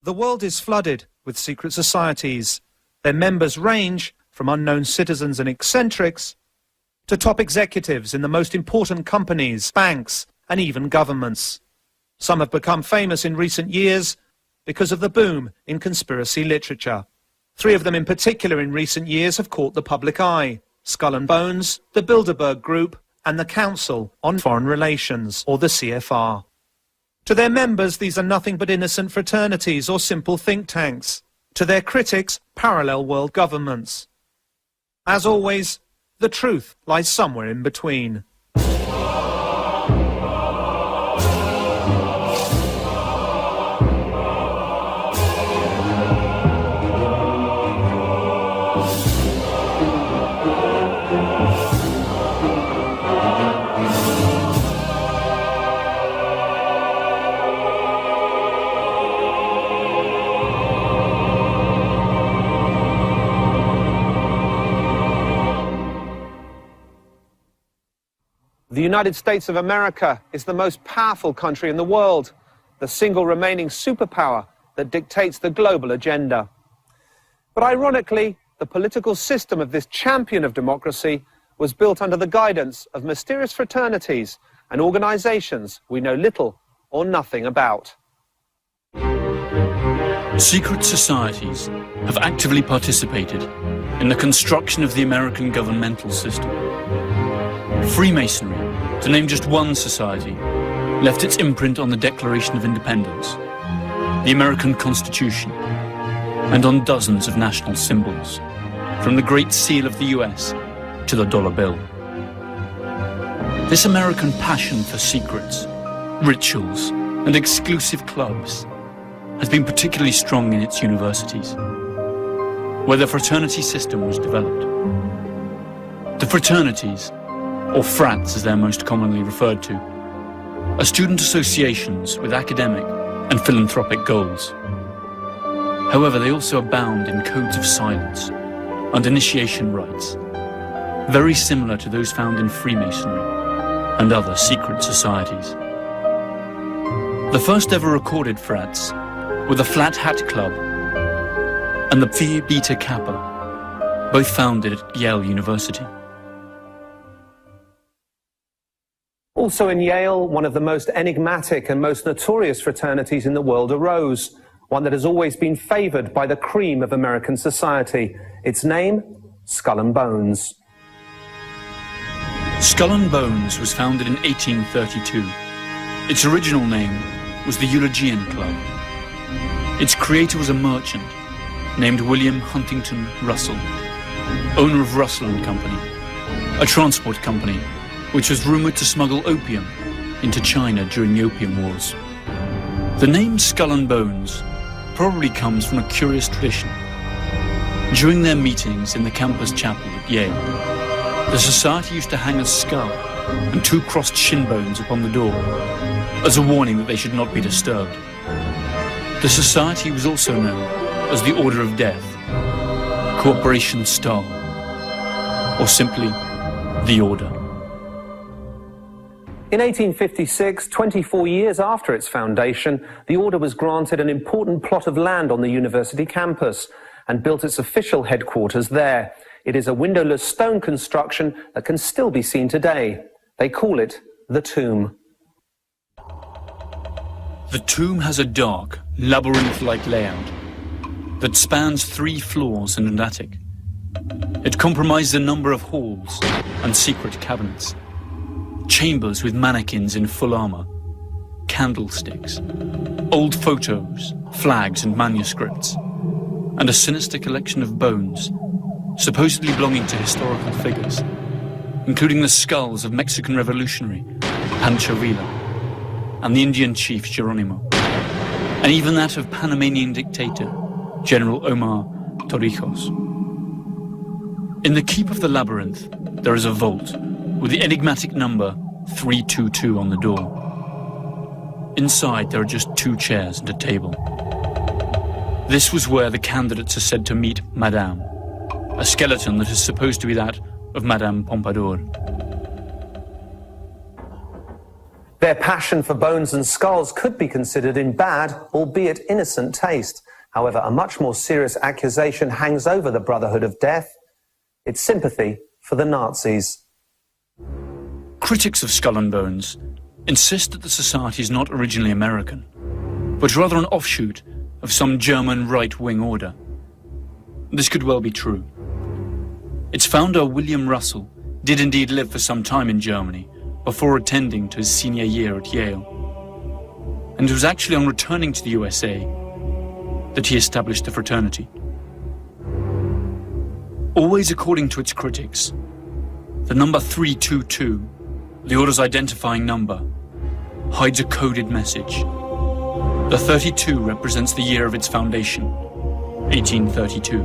The world is flooded with secret societies. Their members range from unknown citizens and eccentrics to top executives in the most important companies, banks, and even governments. Some have become famous in recent years because of the boom in conspiracy literature. 3 of them in particular in recent years have caught the public eye: Skull and Bones, the Bilderberg Group, and the Council on Foreign Relations, or the CFR. To their members, these are nothing but innocent fraternities or simple think tanks. To their critics, parallel world governments. As always, the truth lies somewhere in between. The United States of America is the most powerful country in the world, the single remaining superpower that dictates the global agenda. But ironically, the political system of this champion of democracy was built under the guidance of mysterious fraternities and organizations we know little or nothing about. Secret societies have actively participated in the construction of the American governmental system. Freemasonry, to name just one society, left its imprint on the Declaration of Independence, the American Constitution, and on dozens of national symbols, from the Great Seal of the US to the dollar bill. This American passion for secrets, rituals, and exclusive clubs has been particularly strong in its universities, where the fraternity system was developed. The fraternities, or frats as they're most commonly referred to, are student associations with academic and philanthropic goals. However, they also abound in codes of silence and initiation rites, very similar to those found in Freemasonry and other secret societies. The first ever recorded frats were the Flat Hat Club and the Phi Beta Kappa, both founded at Yale University. Also in Yale, one of the most enigmatic and most notorious fraternities in the world arose, one that has always been favored by the cream of American society. Its name, Skull and Bones. Skull and Bones was founded in 1832. Its original name was the Eulogian Club. Its creator was a merchant named William Huntington Russell, owner of Russell and Company, a transport company which was rumoured to smuggle opium into China during the Opium Wars. The name Skull and Bones probably comes from a curious tradition. During their meetings in the campus chapel at Yale, the society used to hang a skull and 2 crossed shin bones upon the door, as a warning that they should not be disturbed. The society was also known as the Order of Death, Cooperation Star, or simply the Order. In 1856, 24 years after its foundation, the Order was granted an important plot of land on the university campus and built its official headquarters there. It is a windowless stone construction that can still be seen today. They call it the Tomb. The tomb has a dark, labyrinth-like layout that spans 3 floors and an attic. It comprises a number of halls and secret cabinets, chambers with mannequins in full armor, candlesticks, old photos, flags and manuscripts, and a sinister collection of bones, supposedly belonging to historical figures, including the skulls of Mexican revolutionary Pancho Villa and the Indian chief Geronimo, and even that of Panamanian dictator General Omar Torrijos. In the keep of the labyrinth, there is a vault with the enigmatic number 322 on the door. Inside, there are just 2 chairs and a table. This was where the candidates are said to meet Madame, a skeleton that is supposed to be that of Madame Pompadour. Their passion for bones and skulls could be considered in bad, albeit innocent taste. However, a much more serious accusation hangs over the Brotherhood of Death. It's sympathy for the Nazis. Critics of Skull and Bones insist that the society is not originally American, but rather an offshoot of some German right-wing order. This could well be true. Its founder, William Russell, did indeed live for some time in Germany before attending to his senior year at Yale. And it was actually on returning to the USA that he established the fraternity. Always according to its critics, the number 322, the order's identifying number, hides a coded message. The 32 represents the year of its foundation, 1832.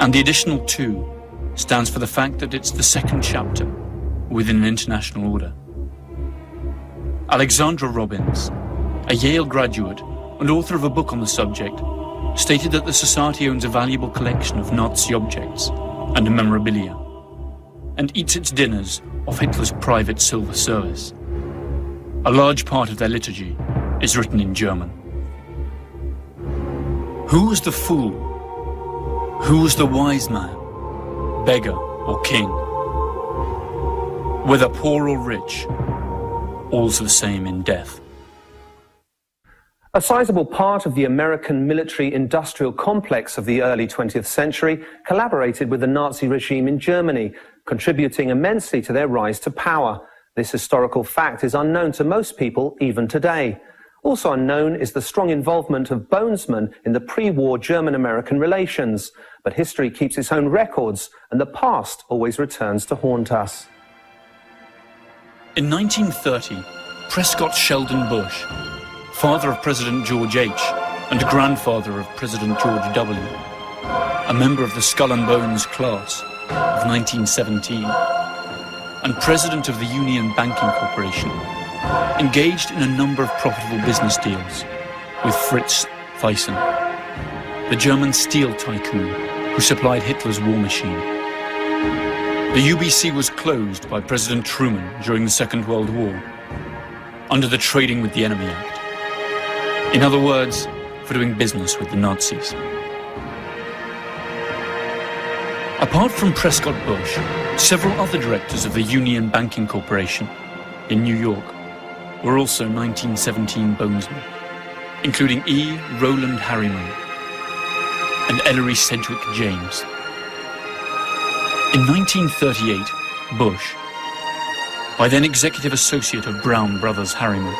And the additional 2 stands for the fact that it's the second chapter within an international order. Alexandra Robbins, a Yale graduate and author of a book on the subject, stated that the society owns a valuable collection of Nazi objects and memorabilia, and eats its dinners off Hitler's private silver service. A large part of their liturgy is written in German. Who was the fool? Who was the wise man, beggar or king? Whether poor or rich, all's the same in death. A sizable part of the American military-industrial complex of the early 20th century collaborated with the Nazi regime in Germany, contributing immensely to their rise to power. This historical fact is unknown to most people even today. Also unknown is the strong involvement of bonesmen in the pre-war German-American relations. But history keeps its own records, and the past always returns to haunt us. In 1930, Prescott Sheldon Bush, father of President George H. and grandfather of President George W., a member of the Skull and Bones class of 1917, and president of the Union Banking Corporation, engaged in a number of profitable business deals with Fritz Thyssen, the German steel tycoon who supplied Hitler's war machine. The UBC was closed by President Truman during the Second World War under the Trading with the Enemy Act. In other words, for doing business with the Nazis. Apart from Prescott Bush, several other directors of the Union Banking Corporation in New York were also 1917 bonesmen, including E. Roland Harriman and Ellery Sedgwick James. In 1938, Bush, by then executive associate of Brown Brothers Harriman,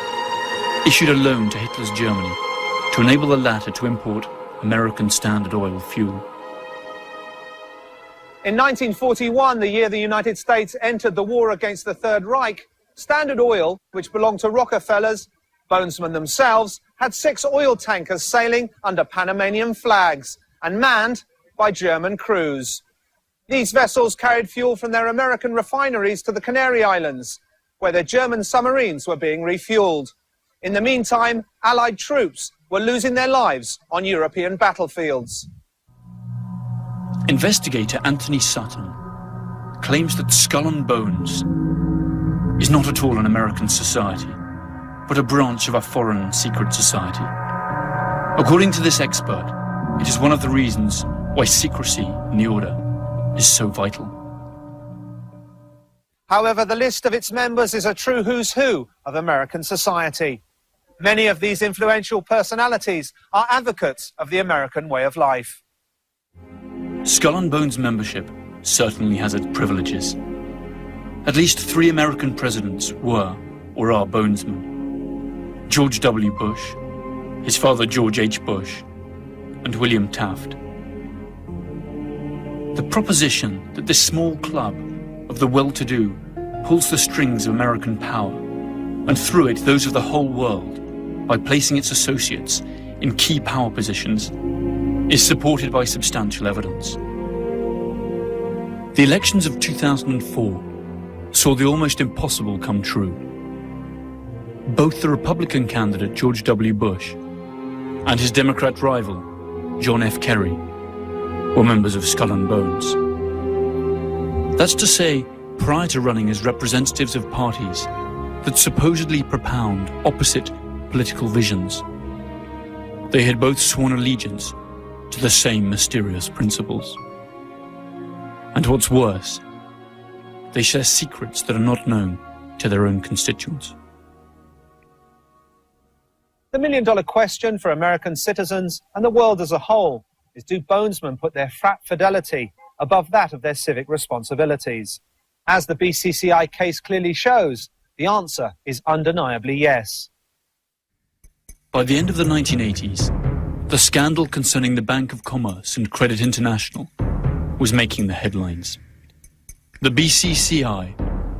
issued a loan to Hitler's Germany to enable the latter to import American Standard Oil fuel. In 1941, the year the United States entered the war against the Third Reich, Standard Oil, which belonged to Rockefellers, bonesmen themselves, had 6 oil tankers sailing under Panamanian flags and manned by German crews. These vessels carried fuel from their American refineries to the Canary Islands, where their German submarines were being refueled. In the meantime, Allied troops were losing their lives on European battlefields. Investigator Anthony Sutton claims that Skull and Bones is not at all an American society, but a branch of a foreign secret society. According to this expert, it is one of the reasons why secrecy in the order is so vital. However, the list of its members is a true who's who of American society. Many of these influential personalities are advocates of the American way of life. Skull and Bones membership certainly has its privileges. At least 3 American presidents were or are bonesmen. George W. Bush, his father George H. Bush, and William Taft. The proposition that this small club of the well-to-do pulls the strings of American power, and through it those of the whole world, by placing its associates in key power positions, is supported by substantial evidence. The elections of 2004 saw the almost impossible come true. Both the Republican candidate George W. Bush and his Democrat rival John F. Kerry were members of Skull and Bones. That's to say, prior to running as representatives of parties, that supposedly propound opposite political visions. They had both sworn allegiance to the same mysterious principles. And what's worse, they share secrets that are not known to their own constituents. The million-dollar question for American citizens and the world as a whole is, do bonesmen put their frat fidelity above that of their civic responsibilities? As the BCCI case clearly shows, the answer is undeniably yes. By the end of the 1980s, the scandal concerning the Bank of Commerce and Credit International was making the headlines. The BCCI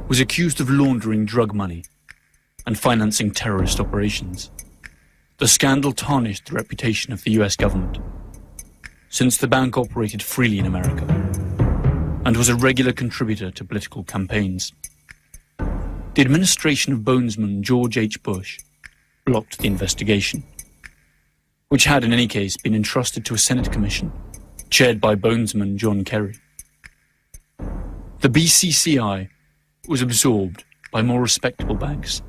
was accused of laundering drug money and financing terrorist operations. The scandal tarnished the reputation of the US government, since the bank operated freely in America and was a regular contributor to political campaigns. The administration of bonesman George H. Bush blocked the investigation, which had in any case been entrusted to a Senate commission chaired by bonesman John Kerry. The BCCI was absorbed by more respectable banks,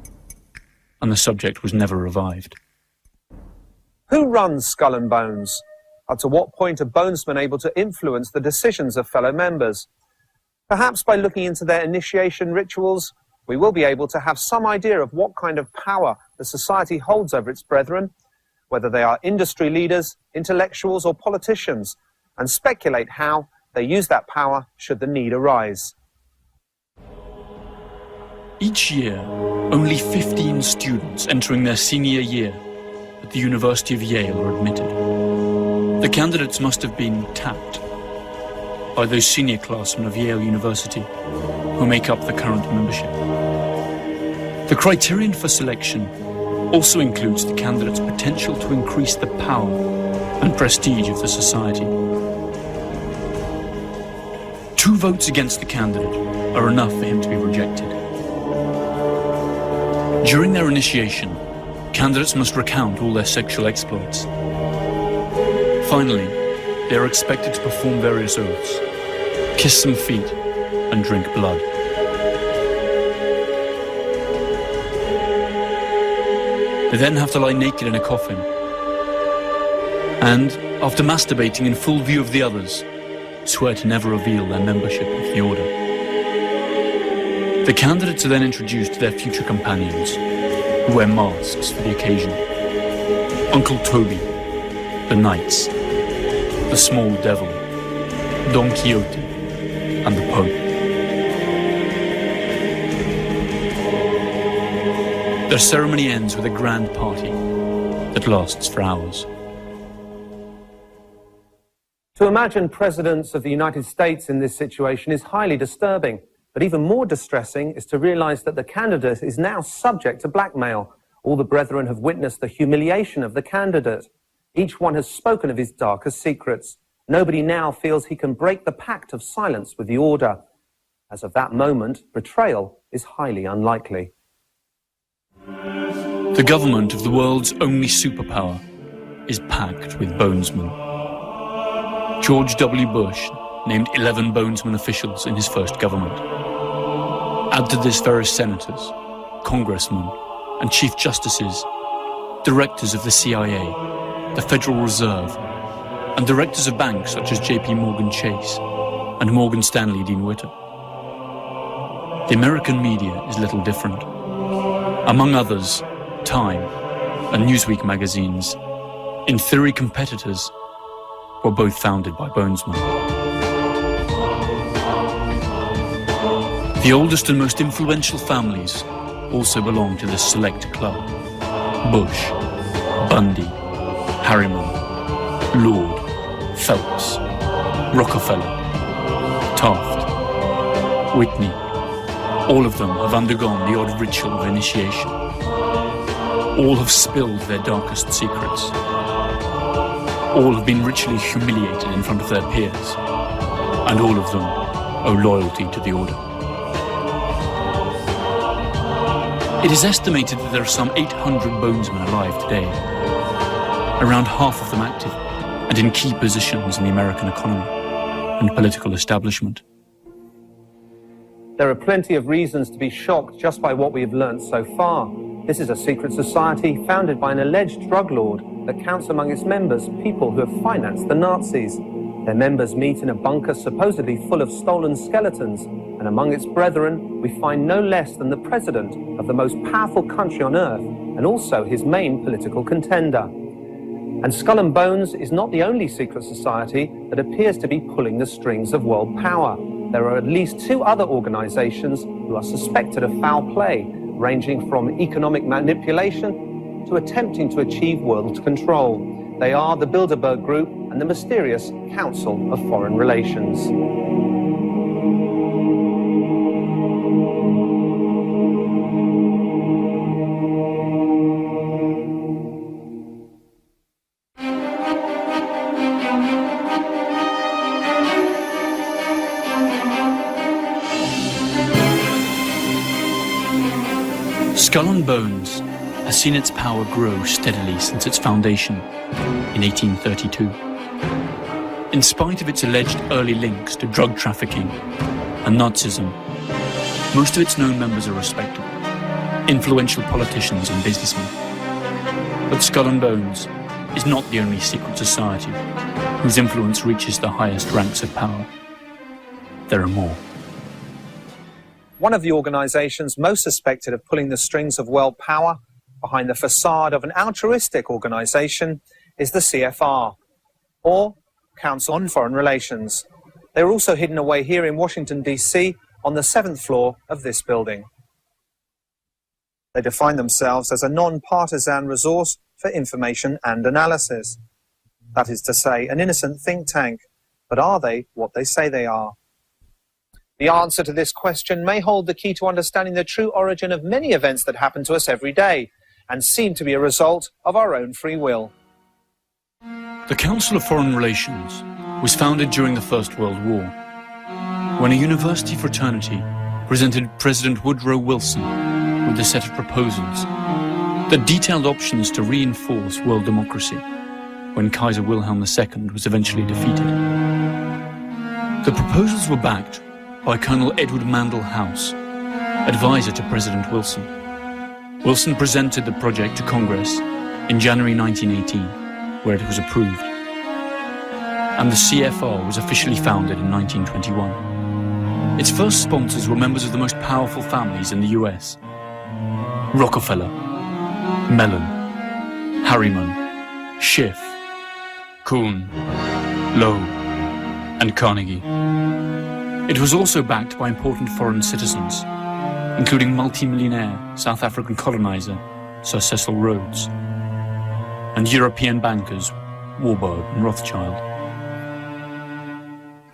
and the subject was never revived. Who runs Skull and Bones? Up to what point are bonesmen able to influence the decisions of fellow members? Perhaps by looking into their initiation rituals, we will be able to have some idea of what kind of power the society holds over its brethren, whether they are industry leaders, intellectuals, or politicians, and speculate how they use that power should the need arise. Each year, only 15 students entering their senior year at the University of Yale are admitted. The candidates must have been tapped by those senior classmen of Yale University who make up the current membership. The criterion for selection also includes the candidate's potential to increase the power and prestige of the society. 2 votes against the candidate are enough for him to be rejected. During their initiation, candidates must recount all their sexual exploits. Finally, they are expected to perform various oaths, kiss some feet, and drink blood. They then have to lie naked in a coffin, and, after masturbating in full view of the others, swear to never reveal their membership of the order. The candidates are then introduced to their future companions, who wear masks for the occasion. Uncle Toby, the Knights, the Small Devil, Don Quixote, and the Pope. Their ceremony ends with a grand party that lasts for hours. To imagine presidents of the United States in this situation is highly disturbing, but even more distressing is to realize that the candidate is now subject to blackmail. All the brethren have witnessed the humiliation of the candidate. Each one has spoken of his darkest secrets. Nobody now feels he can break the pact of silence with the order. As of that moment, betrayal is highly unlikely. The government of the world's only superpower is packed with bonesmen. George W. Bush named 11 bonesman officials in his first government. Add to this various senators, congressmen, and chief justices, directors of the CIA, the Federal Reserve, and directors of banks such as J.P. Morgan Chase and Morgan Stanley Dean Witter. The American media is little different. Among others, Time and Newsweek magazines, in theory competitors, were both founded by bonesmen. The oldest and most influential families also belong to this select club. Bush, Bundy, Harriman, Lord, Phelps, Rockefeller, Taft, Whitney. All of them have undergone the odd ritual of initiation. All have spilled their darkest secrets. All have been ritually humiliated in front of their peers, and all of them owe loyalty to the order. It is estimated that there are some 800 bonesmen alive today, around half of them active and in key positions in the American economy and political establishment. There are plenty of reasons to be shocked just by what we have learnt so far. This is a secret society founded by an alleged drug lord that counts among its members people who have financed the Nazis. Their members meet in a bunker supposedly full of stolen skeletons, and among its brethren we find no less than the president of the most powerful country on earth, and also his main political contender. And Skull and Bones is not the only secret society that appears to be pulling the strings of world power. There are at least 2 other organizations who are suspected of foul play, ranging from economic manipulation to attempting to achieve world control. They are the Bilderberg Group and the mysterious Council of Foreign Relations. Skull and Bones has seen its power grow steadily since its foundation in 1832. In spite of its alleged early links to drug trafficking and Nazism, most of its known members are respectable, influential politicians and businessmen. But Skull and Bones is not the only secret society whose influence reaches the highest ranks of power. There are more. One of the organizations most suspected of pulling the strings of world power behind the facade of an altruistic organization is the CFR, or Council on Foreign Relations. They are also hidden away here in Washington, D.C., on the 7th floor of this building. They define themselves as a non-partisan resource for information and analysis. That is to say, an innocent think tank. But are they what they say they are? The answer to this question may hold the key to understanding the true origin of many events that happen to us every day and seem to be a result of our own free will. The Council of Foreign Relations was founded during the First World War, when a university fraternity presented President Woodrow Wilson with a set of proposals that detailed options to reinforce world democracy when Kaiser Wilhelm II was eventually defeated. The proposals were backed by Colonel Edward Mandell House, advisor to President Wilson. Wilson presented the project to Congress in January 1918, where it was approved. And the CFR was officially founded in 1921. Its first sponsors were members of the most powerful families in the US: Rockefeller, Mellon, Harriman, Schiff, Kuhn, Lowe, and Carnegie. It was also backed by important foreign citizens, including multi-millionaire South African colonizer Sir Cecil Rhodes, and European bankers Warburg and Rothschild.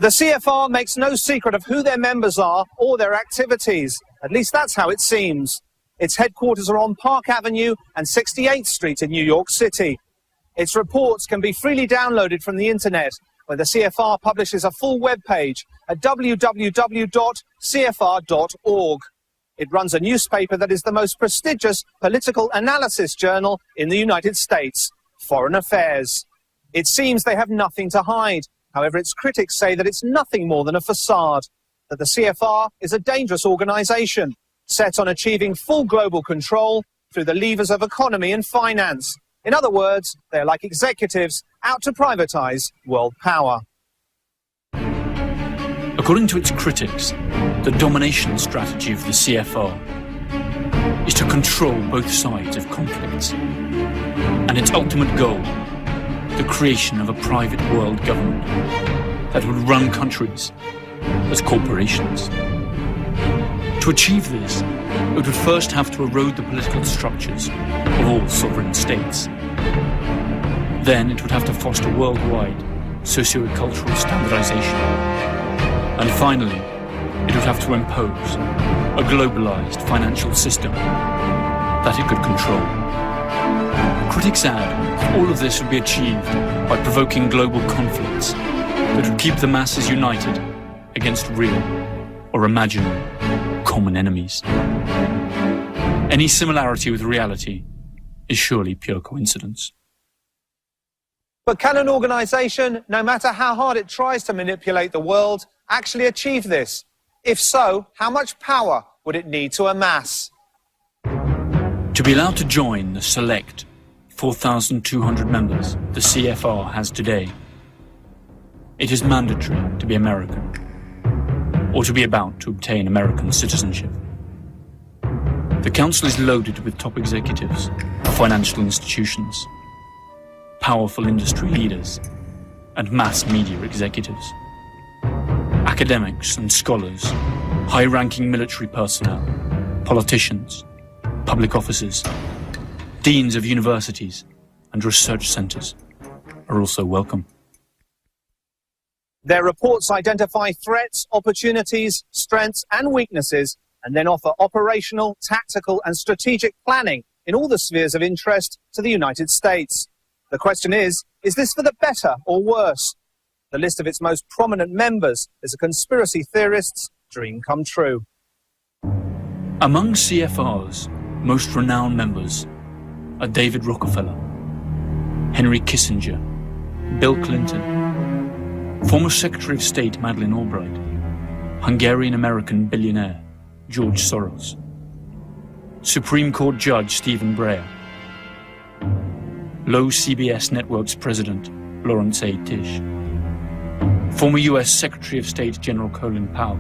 The CFR makes no secret of who their members are or their activities. At least that's how it seems. Its headquarters are on Park Avenue and 68th Street in New York City. Its reports can be freely downloaded from the internet, where the CFR publishes a full web page at www.cfr.org. It runs a newspaper that is the most prestigious political analysis journal in the United States, Foreign Affairs. It seems they have nothing to hide. However, its critics say that it's nothing more than a facade, that the CFR is a dangerous organization, set on achieving full global control through the levers of economy and finance. In other words, they're like executives out to privatize world power. According to its critics, the domination strategy of the CFR is to control both sides of conflicts, and its ultimate goal, the creation of a private world government that would run countries as corporations. To achieve this, it would first have to erode the political structures of all sovereign states. Then it would have to foster worldwide socio-cultural standardization. And finally, it would have to impose a globalized financial system that it could control. Critics add that all of this would be achieved by provoking global conflicts that would keep the masses united against real or imaginary common enemies. Any similarity with reality is surely pure coincidence. But can an organization, no matter how hard it tries to manipulate the world, actually achieve this? If so, how much power would it need to amass? To be allowed to join the select 4,200 members the CFR has today, it is mandatory to be American or to be about to obtain American citizenship. The Council is loaded with top executives of financial institutions, powerful industry leaders, and mass media executives. Academics and scholars, high-ranking military personnel, politicians, public officers, deans of universities and research centres are also welcome. Their reports identify threats, opportunities, strengths and weaknesses, and then offer operational, tactical and strategic planning in all the spheres of interest to the United States. The question is this for the better or worse? The list of its most prominent members is a conspiracy theorist's dream come true. Among CFR's most renowned members are David Rockefeller, Henry Kissinger, Bill Clinton, former Secretary of State Madeleine Albright, Hungarian-American billionaire George Soros, Supreme Court Judge Stephen Breyer, Low CBS Network's President Lawrence A. Tisch, former US Secretary of State General Colin Powell,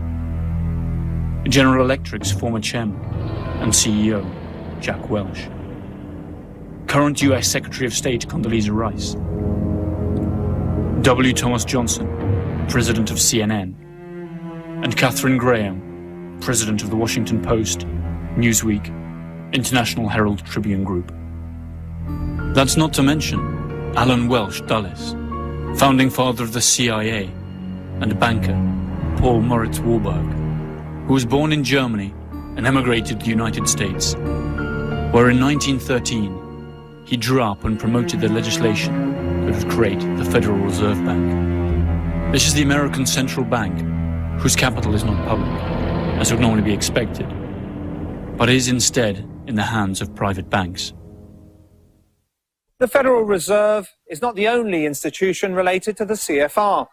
General Electric's former chairman and CEO Jack Welch, current US Secretary of State Condoleezza Rice, W. Thomas Johnson, President of CNN, and Katharine Graham, President of the Washington Post, Newsweek, International Herald Tribune Group. That's not to mention Alan Welsh Dulles, founding father of the CIA, and banker Paul Moritz Warburg, who was born in Germany and emigrated to the United States, where in 1913 he drew up and promoted the legislation that would create the Federal Reserve Bank. This is the American Central Bank, whose capital is not public, as would normally be expected, but is instead in the hands of private banks. The Federal Reserve is not the only institution related to the CFR.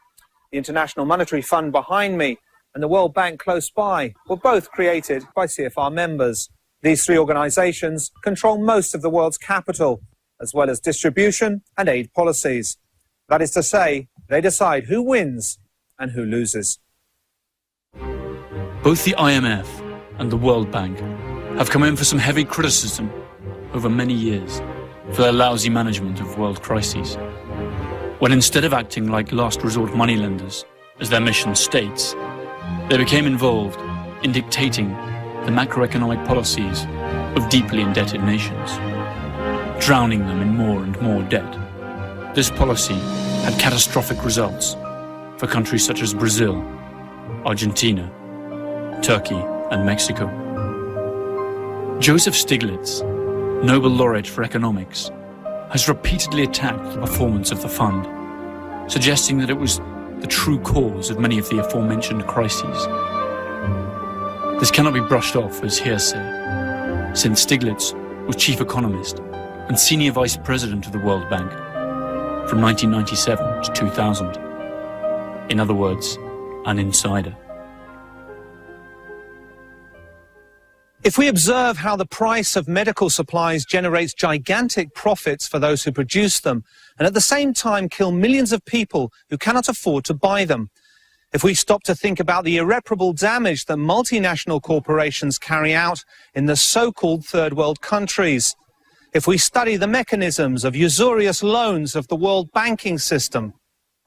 The International Monetary Fund behind me and the World Bank close by were both created by CFR members. These three organizations control most of the world's capital, as well as distribution and aid policies. That is to say, they decide who wins and who loses. Both the IMF and the World Bank have come in for some heavy criticism over many years for their lousy management of world crises, when instead of acting like last resort moneylenders, as their mission states, they became involved in dictating the macroeconomic policies of deeply indebted nations, drowning them in more and more debt. This policy had catastrophic results for countries such as Brazil, Argentina, Turkey and Mexico. Joseph Stiglitz, Nobel laureate for economics, has repeatedly attacked the performance of the fund, suggesting that it was the true cause of many of the aforementioned crises. This cannot be brushed off as hearsay, since Stiglitz was chief economist and senior vice president of the World Bank from 1997 to 2000. In other words, an insider. If we observe how the price of medical supplies generates gigantic profits for those who produce them, and at the same time kill millions of people who cannot afford to buy them, if we stop to think about the irreparable damage that multinational corporations carry out in the so-called third world countries, if we study the mechanisms of usurious loans of the world banking system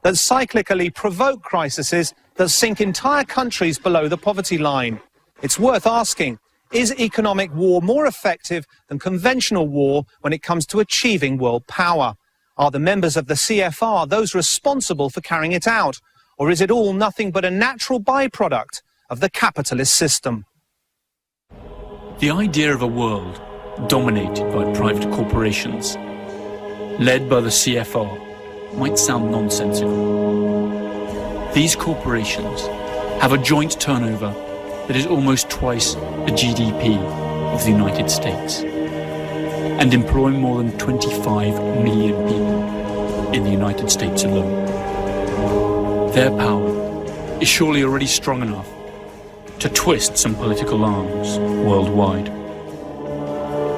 that cyclically provoke crises that sink entire countries below the poverty line, it's worth asking, is economic war more effective than conventional war when it comes to achieving world power? Are the members of the CFR those responsible for carrying it out? Or is it all nothing but a natural byproduct of the capitalist system? The idea of a world dominated by private corporations, led by the CFR, might sound nonsensical. These corporations have a joint turnover that is almost twice the GDP of the United States, and employ more than 25 million people in the United States alone. Their power is surely already strong enough to twist some political arms worldwide.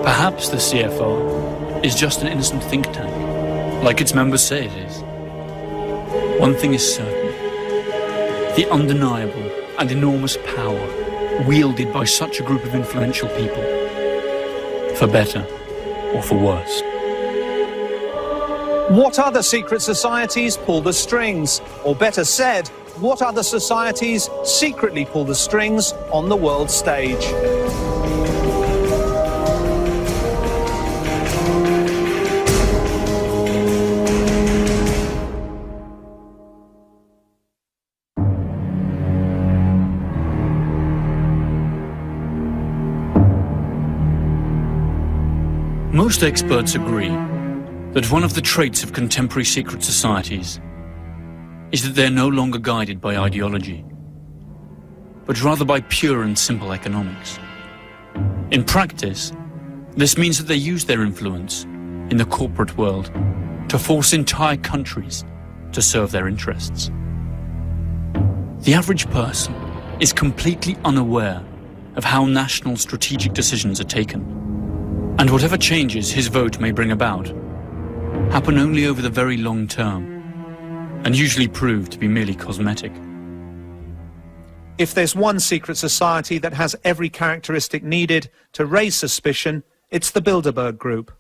Perhaps the CFR is just an innocent think tank, like its members say it is. One thing is certain: the undeniable and enormous power wielded by such a group of influential people, for better or for worse. What other secret societies pull the strings? Or better said, what other societies secretly pull the strings on the world stage? Most experts agree that one of the traits of contemporary secret societies is that they're no longer guided by ideology, but rather by pure and simple economics. In practice, this means that they use their influence in the corporate world to force entire countries to serve their interests. The average person is completely unaware of how national strategic decisions are taken, and whatever changes his vote may bring about happen only over the very long term, and usually prove to be merely cosmetic. If there's one secret society that has every characteristic needed to raise suspicion, it's the Bilderberg Group.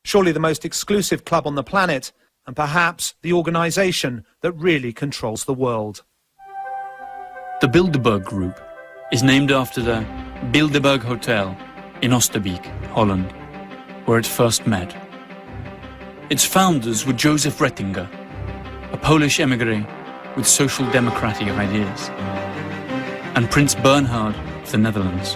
Surely the most exclusive club on the planet, and perhaps the organisation that really controls the world. The Bilderberg Group is named after the Bilderberg Hotel in Oosterbeek, Holland, where it first met. Its founders were Joseph Rettinger, a Polish emigre with social democratic ideas, and Prince Bernhard of the Netherlands.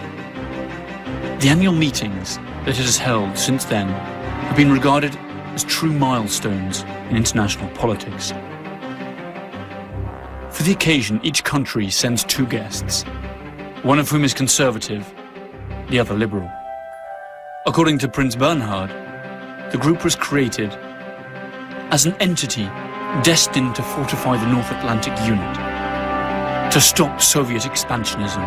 The annual meetings that it has held since then have been regarded as true milestones in international politics. For the occasion, each country sends 2 guests, one of whom is conservative, the other liberal. According to Prince Bernhard, the group was created as an entity destined to fortify the North Atlantic unit, to stop Soviet expansionism,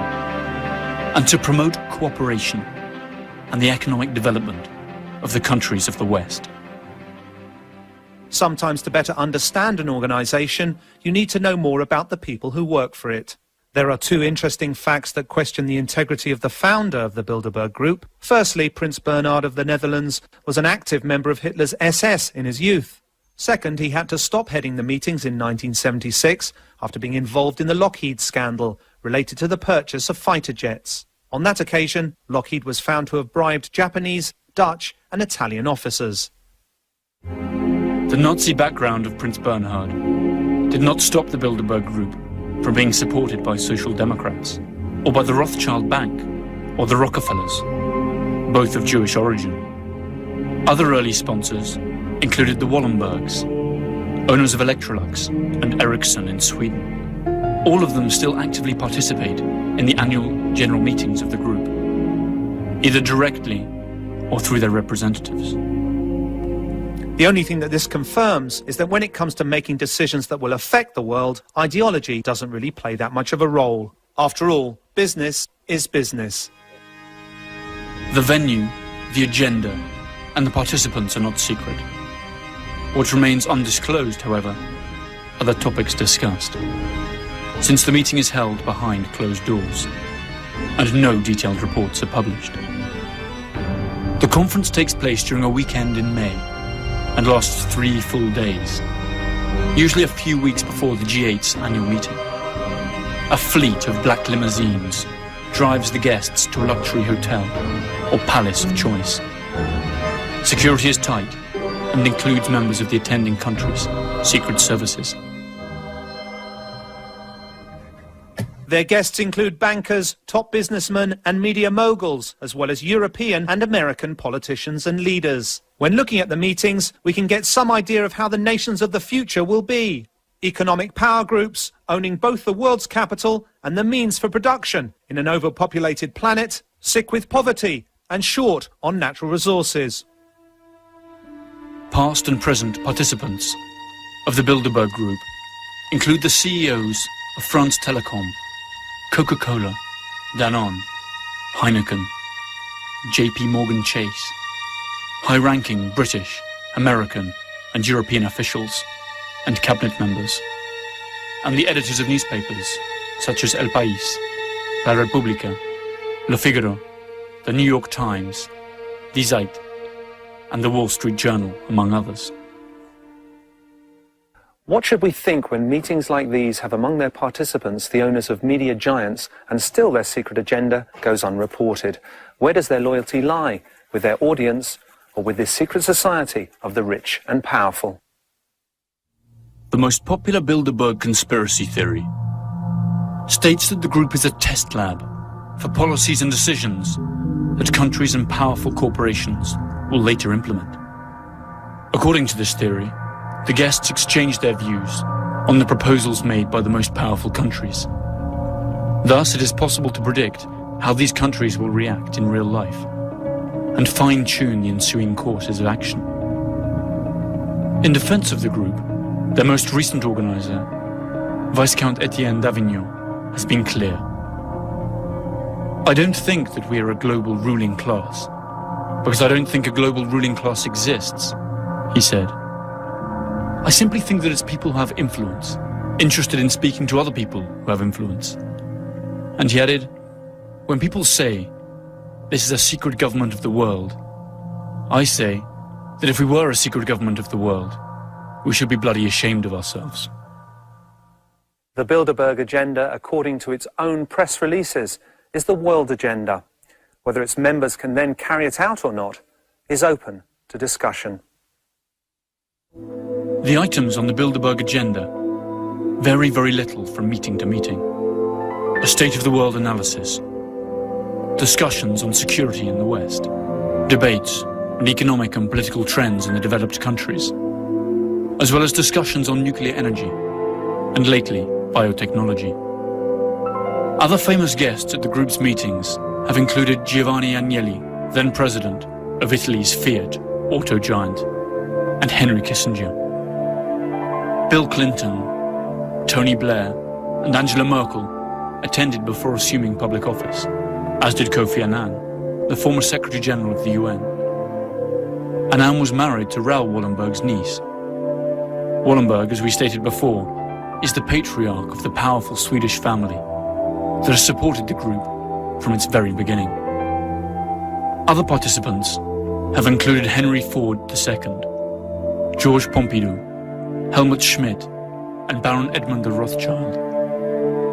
and to promote cooperation and the economic development of the countries of the West. Sometimes to better understand an organisation, you need to know more about the people who work for it. There are 2 interesting facts that question the integrity of the founder of the Bilderberg Group. Firstly, Prince Bernhard of the Netherlands was an active member of Hitler's SS in his youth. Second, he had to stop heading the meetings in 1976 after being involved in the Lockheed scandal related to the purchase of fighter jets. On that occasion, Lockheed was found to have bribed Japanese, Dutch and Italian officers. The Nazi background of Prince Bernhard did not stop the Bilderberg Group from being supported by Social Democrats, or by the Rothschild Bank, or the Rockefellers, both of Jewish origin. Other early sponsors included the Wallenbergs, owners of Electrolux and Ericsson in Sweden. All of them still actively participate in the annual general meetings of the group, either directly or through their representatives. The only thing that this confirms is that when it comes to making decisions that will affect the world, ideology doesn't really play that much of a role. After all, business is business. The venue, the agenda, and the participants are not secret. What remains undisclosed, however, are the topics discussed, since the meeting is held behind closed doors, and no detailed reports are published. The conference takes place during a weekend in May, and lasts 3 full days, usually a few weeks before the G8's annual meeting. A fleet of black limousines drives the guests to a luxury hotel or palace of choice. Security is tight and includes members of the attending country's secret services. Their guests include bankers, top businessmen and media moguls, as well as European and American politicians and leaders. When looking at the meetings, we can get some idea of how the nations of the future will be. Economic power groups owning both the world's capital and the means for production in an overpopulated planet, sick with poverty and short on natural resources. Past and present participants of the Bilderberg Group include the CEOs of France Telecom, Coca-Cola, Danone, Heineken, JP Morgan Chase, high-ranking British, American and European officials and cabinet members, and the editors of newspapers such as El País, La Repubblica, Le Figaro, the New York Times, Die Zeit, and the Wall Street Journal, among others. What should we think when meetings like these have among their participants the owners of media giants and still their secret agenda goes unreported? Where does their loyalty lie? With their audience or with this secret society of the rich and powerful? The most popular Bilderberg conspiracy theory states that the group is a test lab for policies and decisions that countries and powerful corporations will later implement. According to this theory, the guests exchange their views on the proposals made by the most powerful countries. Thus, it is possible to predict how these countries will react in real life and fine-tune the ensuing courses of action. In defense of the group, their most recent organizer, Viscount Etienne d'Avignon, has been clear. I don't think that we are a global ruling class, because I don't think a global ruling class exists, he said. I simply think that it's people who have influence, interested in speaking to other people who have influence. And he added, when people say, this is a secret government of the world, I say that if we were a secret government of the world, we should be bloody ashamed of ourselves. The Bilderberg agenda, according to its own press releases, is the world agenda. Whether its members can then carry it out or not is open to discussion. The items on the Bilderberg agenda vary very little from meeting to meeting. A state of the world analysis, discussions on security in the West, debates on economic and political trends in the developed countries, as well as discussions on nuclear energy and lately biotechnology. Other famous guests at the group's meetings have included Giovanni Agnelli, then president of Italy's Fiat auto giant, and Henry Kissinger. Bill Clinton, Tony Blair, and Angela Merkel attended before assuming public office, as did Kofi Annan, the former Secretary General of the UN. Annan was married to Raoul Wallenberg's niece. Wallenberg, as we stated before, is the patriarch of the powerful Swedish family that has supported the group from its very beginning. Other participants have included Henry Ford II, Georges Pompidou, Helmut Schmidt, and Baron Edmund de Rothschild,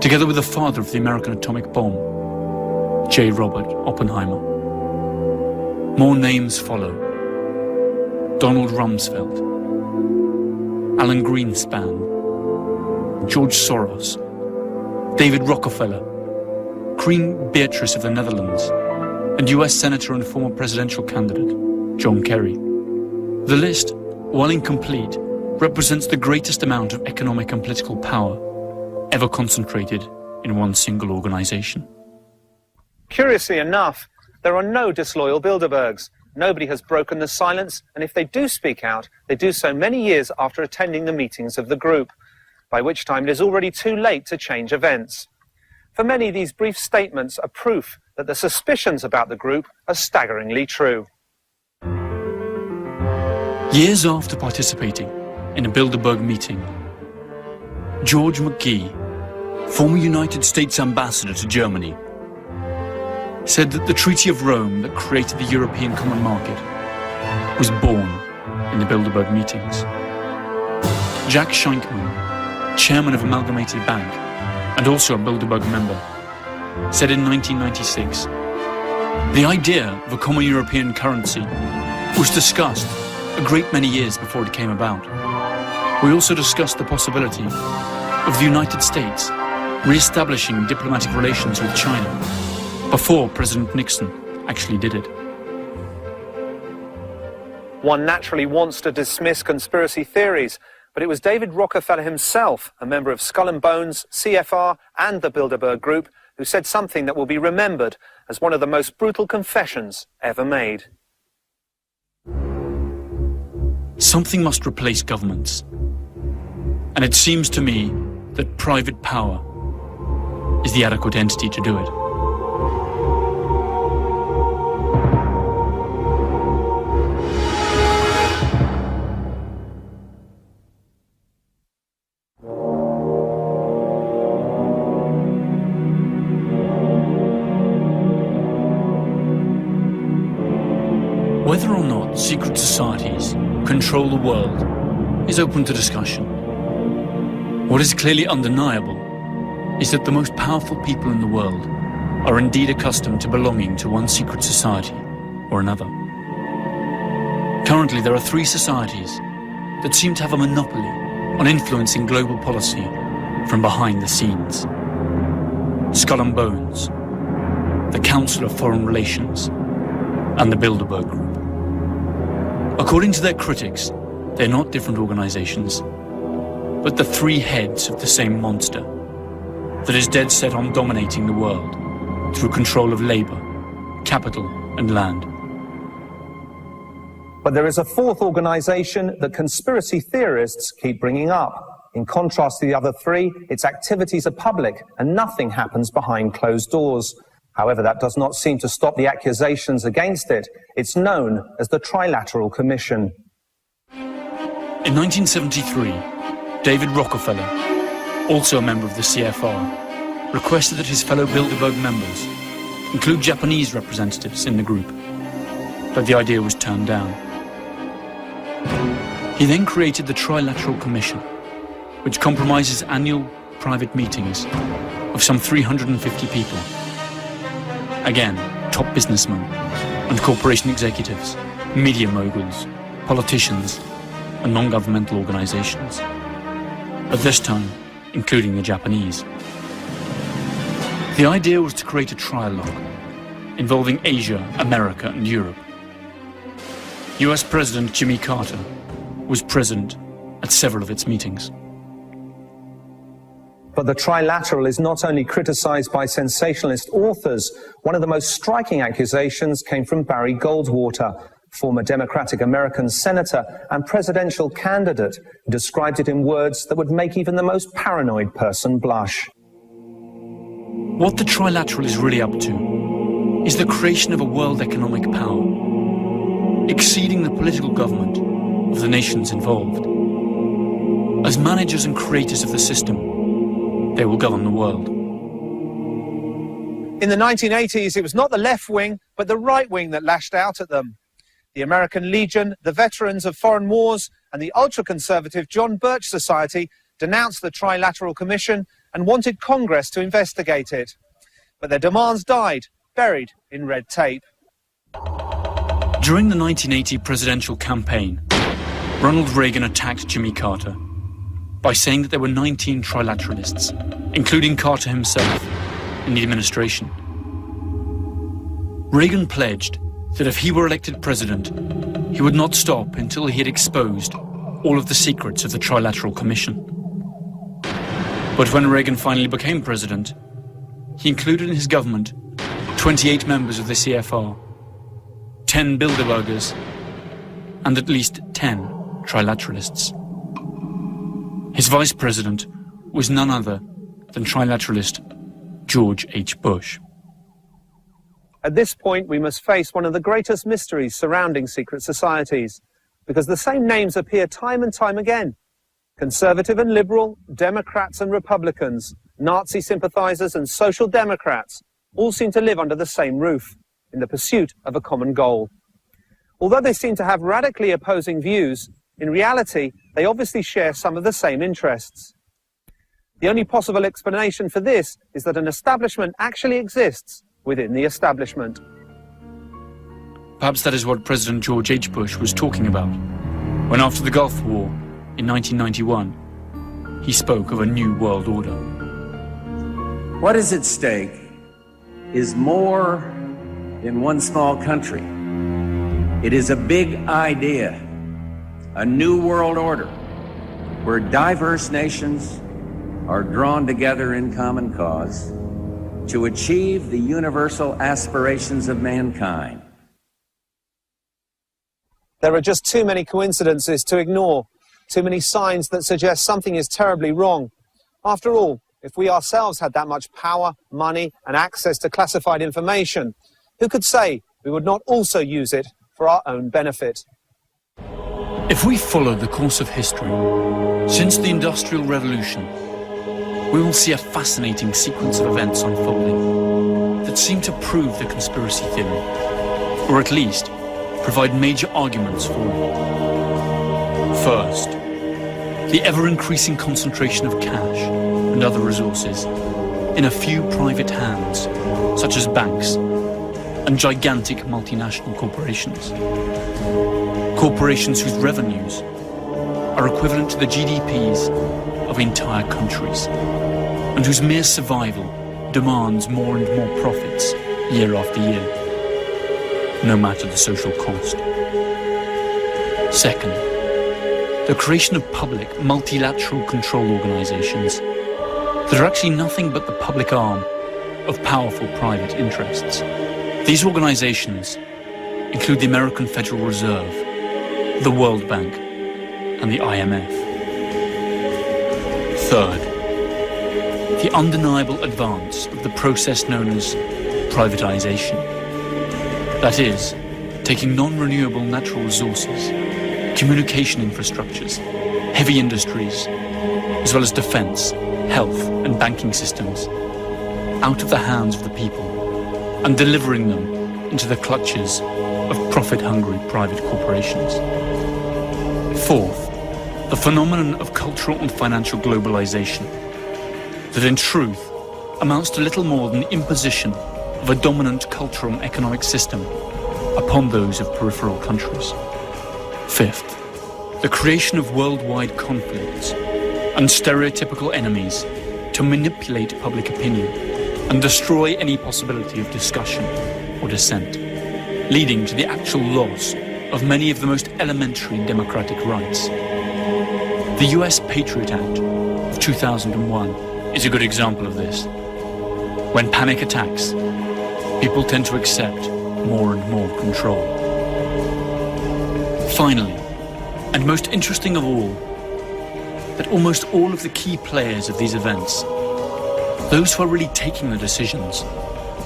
together with the father of the American atomic bomb, J. Robert Oppenheimer. More names follow. Donald Rumsfeld, Alan Greenspan, George Soros, David Rockefeller, Queen Beatrice of the Netherlands, and US Senator and former presidential candidate, John Kerry. The list, while incomplete, represents the greatest amount of economic and political power ever concentrated in one single organization. Curiously enough, there are no disloyal Bilderbergs. Nobody has broken the silence, and if they do speak out, they do so many years after attending the meetings of the group, by which time it is already too late to change events. For many, these brief statements are proof that the suspicions about the group are staggeringly true. Years after participating in a Bilderberg meeting, George McGee, former United States ambassador to Germany, said that the Treaty of Rome that created the European Common Market was born in the Bilderberg meetings. Jack Schenkman, chairman of Amalgamated Bank and also a Bilderberg member, said in 1996, the idea of a common European currency was discussed a great many years before it came about. We also discussed the possibility of the United States re-establishing diplomatic relations with China before President Nixon actually did it. One naturally wants to dismiss conspiracy theories, but it was David Rockefeller himself, a member of Skull and Bones, CFR and the Bilderberg Group, who said something that will be remembered as one of the most brutal confessions ever made. Something must replace governments. And it seems to me that private power is the adequate entity to do it. secret societies control the world is open to discussion. What is clearly undeniable is that the most powerful people in the world are indeed accustomed to belonging to one secret society or another. Currently, there are three societies that seem to have a monopoly on influencing global policy from behind the scenes. Skull and Bones, the Council of Foreign Relations, and the Bilderberg Group. According to their critics, they're not different organizations, but the three heads of the same monster that is dead set on dominating the world through control of labor, capital, and land. But there is a fourth organization that conspiracy theorists keep bringing up. In contrast to the other three, its activities are public and nothing happens behind closed doors. However, that does not seem to stop the accusations against it. It's known as the Trilateral Commission. In 1973, David Rockefeller, also a member of the CFR, requested that his fellow Bilderberg members include Japanese representatives in the group, but the idea was turned down. He then created the Trilateral Commission, which compromises annual private meetings of some 350 people. Again, top businessmen and corporation executives, media moguls, politicians, and non-governmental organizations. At this time, including the Japanese. The idea was to create a trialogue involving Asia, America, and Europe. US President Jimmy Carter was present at several of its meetings. But the Trilateral is not only criticized by sensationalist authors. One of the most striking accusations came from Barry Goldwater, former Democratic American senator and presidential candidate, who described it in words that would make even the most paranoid person blush. What the Trilateral is really up to is the creation of a world economic power, exceeding the political government of the nations involved. As managers and creators of the system, they will govern the world. In the 1980s, it was not the left wing, but the right wing that lashed out at them. The American Legion, the Veterans of Foreign Wars, and the ultra-conservative John Birch Society denounced the Trilateral Commission and wanted Congress to investigate it. But their demands died, buried in red tape. During the 1980 presidential campaign, Ronald Reagan attacked Jimmy Carter by saying that there were 19 trilateralists, including Carter himself, in the administration. Reagan pledged that if he were elected president, he would not stop until he had exposed all of the secrets of the Trilateral Commission. But when Reagan finally became president, he included in his government 28 members of the CFR, 10 Bilderbergers, and at least 10 trilateralists. His vice president was none other than trilateralist George H. Bush. At this point, we must face one of the greatest mysteries surrounding secret societies, because the same names appear time and time again. Conservative and liberal, Democrats and Republicans, Nazi sympathizers and social democrats all seem to live under the same roof, in the pursuit of a common goal. Although they seem to have radically opposing views, in reality, they obviously share some of the same interests. The only possible explanation for this is that an establishment actually exists within the establishment. Perhaps that is what President George H. Bush was talking about when, after the Gulf War in 1991, he spoke of a new world order. What is at stake is more than one small country. It is a big idea, a new world order, where diverse nations are drawn together in common cause to achieve the universal aspirations of mankind. There are just too many coincidences to ignore, too many signs that suggest something is terribly wrong. After all, if we ourselves had that much power, money, and access to classified information, who could say we would not also use it for our own benefit? If we follow the course of history, since the Industrial Revolution, we will see a fascinating sequence of events unfolding that seem to prove the conspiracy theory, or at least provide major arguments for it. First, the ever-increasing concentration of cash and other resources in a few private hands, such as banks and gigantic multinational corporations. Corporations whose revenues are equivalent to the GDPs of entire countries, and whose mere survival demands more and more profits year after year, no matter the social cost. Second, the creation of public multilateral control organizations that are actually nothing but the public arm of powerful private interests. These organizations include the American Federal Reserve, the World Bank, and the IMF. Third, the undeniable advance of the process known as privatization. That is, taking non-renewable natural resources, communication infrastructures, heavy industries, as well as defense, health, and banking systems, out of the hands of the people and delivering them into the clutches of profit-hungry private corporations. Fourth, the phenomenon of cultural and financial globalization, that in truth amounts to little more than the imposition of a dominant cultural and economic system upon those of peripheral countries. Fifth, the creation of worldwide conflicts and stereotypical enemies to manipulate public opinion and destroy any possibility of discussion or dissent, leading to the actual loss of many of the most elementary democratic rights. The US Patriot Act of 2001 is a good example of this. When panic attacks, people tend to accept more and more control. Finally, and most interesting of all, that almost all of the key players of these events, those who are really taking the decisions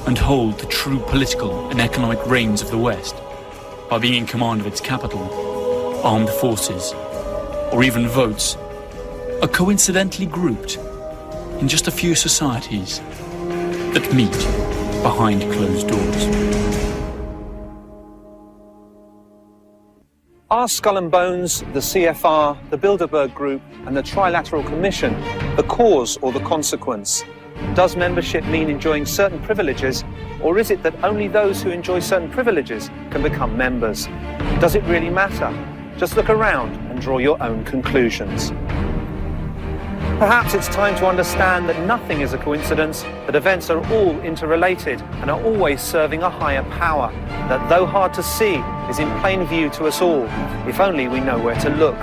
and hold the true political and economic reins of the West by being in command of its capital, armed forces, or even votes, are coincidentally grouped in just a few societies that meet behind closed doors. Are Skull and Bones, the CFR, the Bilderberg Group, and the Trilateral Commission the cause or the consequence? Does membership mean enjoying certain privileges, or is it that only those who enjoy certain privileges can become members? Does it really matter? Just look around and draw your own conclusions. Perhaps it's time to understand that nothing is a coincidence, that events are all interrelated and are always serving a higher power, that though hard to see, is in plain view to us all, if only we know where to look.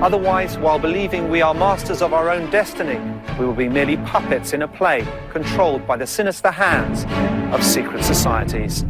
Otherwise, while believing we are masters of our own destiny, we will be merely puppets in a play controlled by the sinister hands of secret societies.